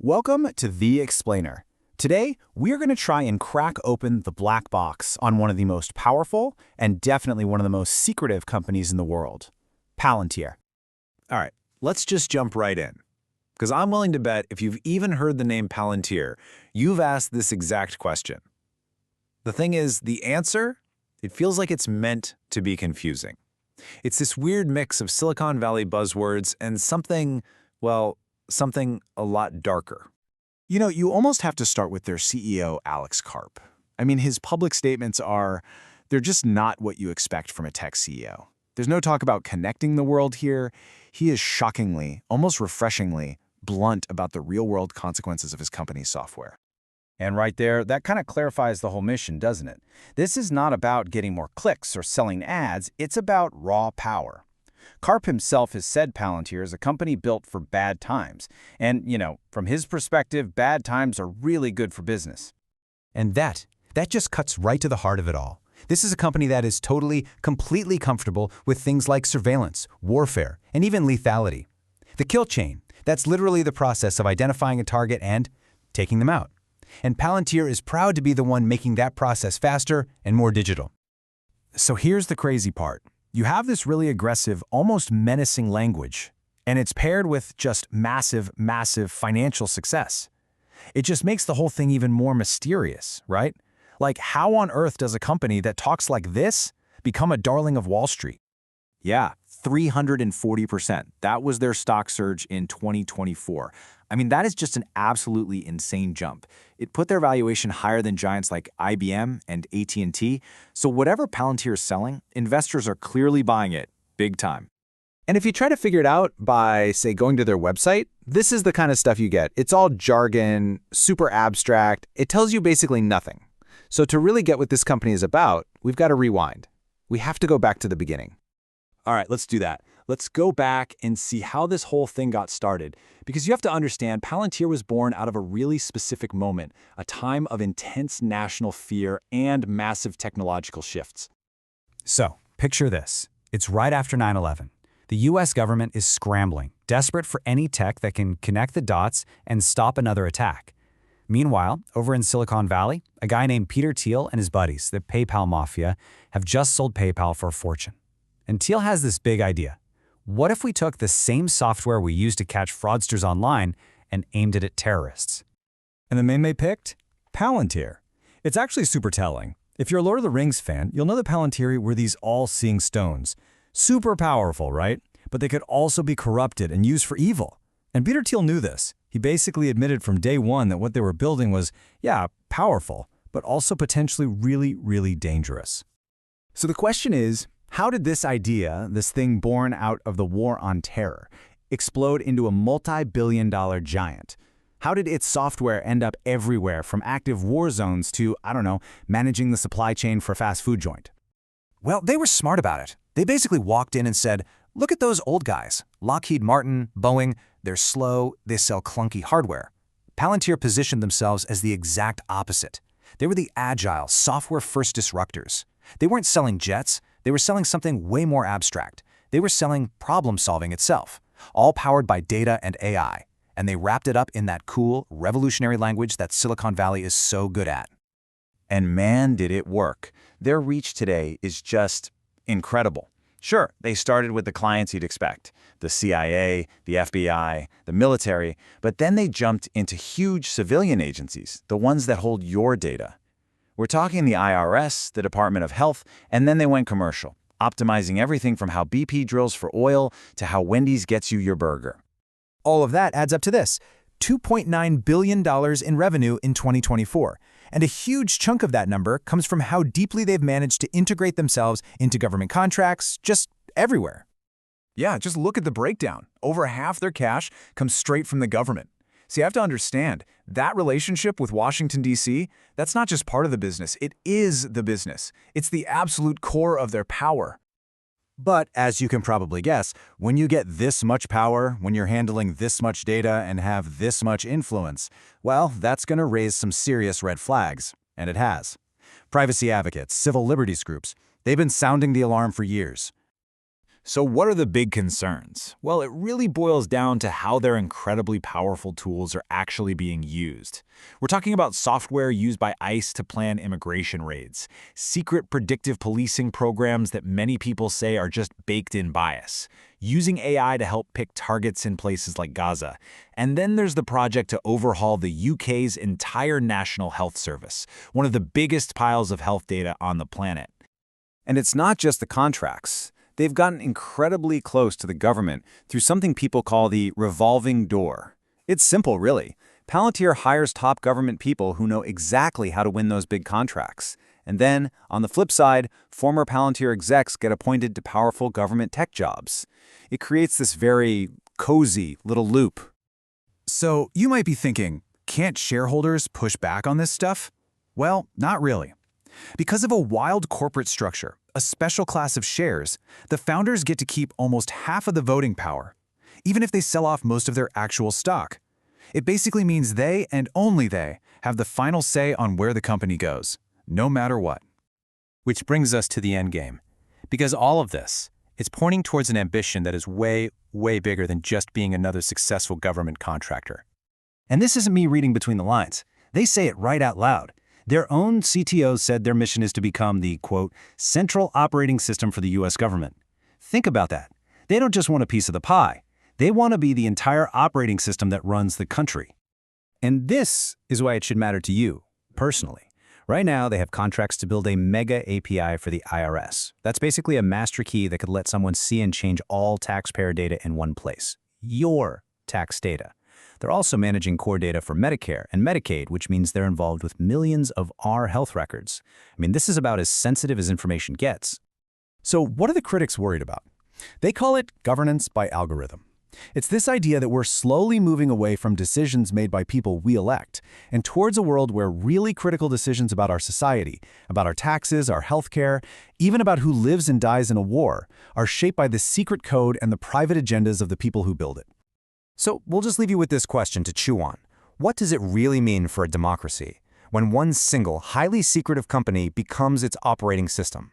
Welcome to The Explainer. Today, we're going to try and crack open the black box on one of the most powerful and definitely one of the most secretive companies in the world, Palantir. All right, let's just jump right in. Because I'm willing to bet if you've even heard the name Palantir, you've asked this exact question. The thing is, the answer? It feels like it's meant to be confusing. It's this weird mix of Silicon Valley buzzwords and something, well, something a lot darker. You know, you almost have to start with their CEO, Alex Karp. I mean, his public statements they're just not what you expect from a tech CEO. There's no talk about connecting the world here. He is shockingly, almost refreshingly, blunt about the real-world consequences of his company's software. And right there, that kind of clarifies the whole mission, doesn't it? This is not about getting more clicks or selling ads, it's about raw power. Karp himself has said Palantir is a company built for bad times. And, from his perspective, bad times are really good for business. And that just cuts right to the heart of it all. This is a company that is completely comfortable with things like surveillance, warfare, and even lethality. The kill chain, that's literally the process of identifying a target and taking them out. And Palantir is proud to be the one making that process faster and more digital. So here's the crazy part. You have this really aggressive, almost menacing language, and it's paired with just massive financial success. It just makes the whole thing even more mysterious, right? Like, how on earth does a company that talks like this become a darling of Wall Street? Yeah, 340%. That was their stock surge in 2024. I mean, that is just an absolutely insane jump. It put their valuation higher than giants like IBM and AT&T. So whatever Palantir is selling, investors are clearly buying it, big time. And if you try to figure it out by, say, going to their website, this is the kind of stuff you get. It's all jargon, super abstract. It tells you basically nothing. So to really get what this company is about, we've got to rewind. We have to go back to the beginning. All right, let's do that. Let's go back and see how this whole thing got started. Because you have to understand, Palantir was born out of a really specific moment, a time of intense national fear and massive technological shifts. So, picture this. It's right after 9/11. The US government is scrambling, desperate for any tech that can connect the dots and stop another attack. Meanwhile, over in Silicon Valley, a guy named Peter Thiel and his buddies, the PayPal Mafia, have just sold PayPal for a fortune. And Thiel has this big idea. What if we took the same software we use to catch fraudsters online and aimed it at terrorists? And the name they picked? Palantir. It's actually super telling. If you're a Lord of the Rings fan, you'll know that Palantir were these all-seeing stones. Super powerful, right? But they could also be corrupted and used for evil. And Peter Thiel knew this. He basically admitted from day one that what they were building was, yeah, powerful, but also potentially really dangerous. So the question is, how did this idea, this thing born out of the war on terror, explode into a multi-billion-dollar giant? How did its software end up everywhere, from active war zones to, managing the supply chain for a fast food joint? Well, they were smart about it. They basically walked in and said, look at those old guys. Lockheed Martin, Boeing, they're slow, they sell clunky hardware. Palantir positioned themselves as the exact opposite. They were the agile, software-first disruptors. They weren't selling jets. They were selling something way more abstract. They were selling problem-solving itself, all powered by data and AI. And they wrapped it up in that cool, revolutionary language that Silicon Valley is so good at. And man, did it work. Their reach today is just incredible. Sure, they started with the clients you'd expect, the CIA, the FBI, the military, but then they jumped into huge civilian agencies, the ones that hold your data. We're talking the IRS, the Department of Health, and then they went commercial, optimizing everything from how BP drills for oil to how Wendy's gets you your burger. All of that adds up to this, $2.9 billion in revenue in 2024. And a huge chunk of that number comes from how deeply they've managed to integrate themselves into government contracts, just everywhere. Yeah, just look at the breakdown. Over half their cash comes straight from the government. See, you have to understand, that relationship with Washington, D.C., that's not just part of the business, it is the business. It's the absolute core of their power. But as you can probably guess, when you get this much power, when you're handling this much data and have this much influence, well, that's going to raise some serious red flags. And it has. Privacy advocates, civil liberties groups, they've been sounding the alarm for years. So what are the big concerns? Well, it really boils down to how their incredibly powerful tools are actually being used. We're talking about software used by ICE to plan immigration raids, secret predictive policing programs that many people say are just baked-in bias, using AI to help pick targets in places like Gaza. And then there's the project to overhaul the UK's entire National Health Service, one of the biggest piles of health data on the planet. And it's not just the contracts. They've gotten incredibly close to the government through something people call the revolving door. It's simple, really. Palantir hires top government people who know exactly how to win those big contracts. And then, on the flip side, former Palantir execs get appointed to powerful government tech jobs. It creates this very cozy little loop. So you might be thinking, can't shareholders push back on this stuff? Well, not really. Because of a wild corporate structure, a special class of shares, the founders get to keep almost half of the voting power, even if they sell off most of their actual stock. It basically means they, and only they, have the final say on where the company goes, no matter what. Which brings us to the end game. Because all of this, it's pointing towards an ambition that is way, way bigger than just being another successful government contractor. And this isn't me reading between the lines. They say it right out loud. Their own CTO said their mission is to become the, quote, central operating system for the US government. Think about that. They don't just want a piece of the pie. They want to be the entire operating system that runs the country. And this is why it should matter to you, personally. Right now, they have contracts to build a mega API for the IRS. That's basically a master key that could let someone see and change all taxpayer data in one place. Your tax data. They're also managing core data for Medicare and Medicaid, which means they're involved with millions of our health records. I mean, this is about as sensitive as information gets. So what are the critics worried about? They call it governance by algorithm. It's this idea that we're slowly moving away from decisions made by people we elect and towards a world where really critical decisions about our society, about our taxes, our healthcare, even about who lives and dies in a war, are shaped by the secret code and the private agendas of the people who build it. So we'll just leave you with this question to chew on. What does it really mean for a democracy when one single, highly secretive company becomes its operating system?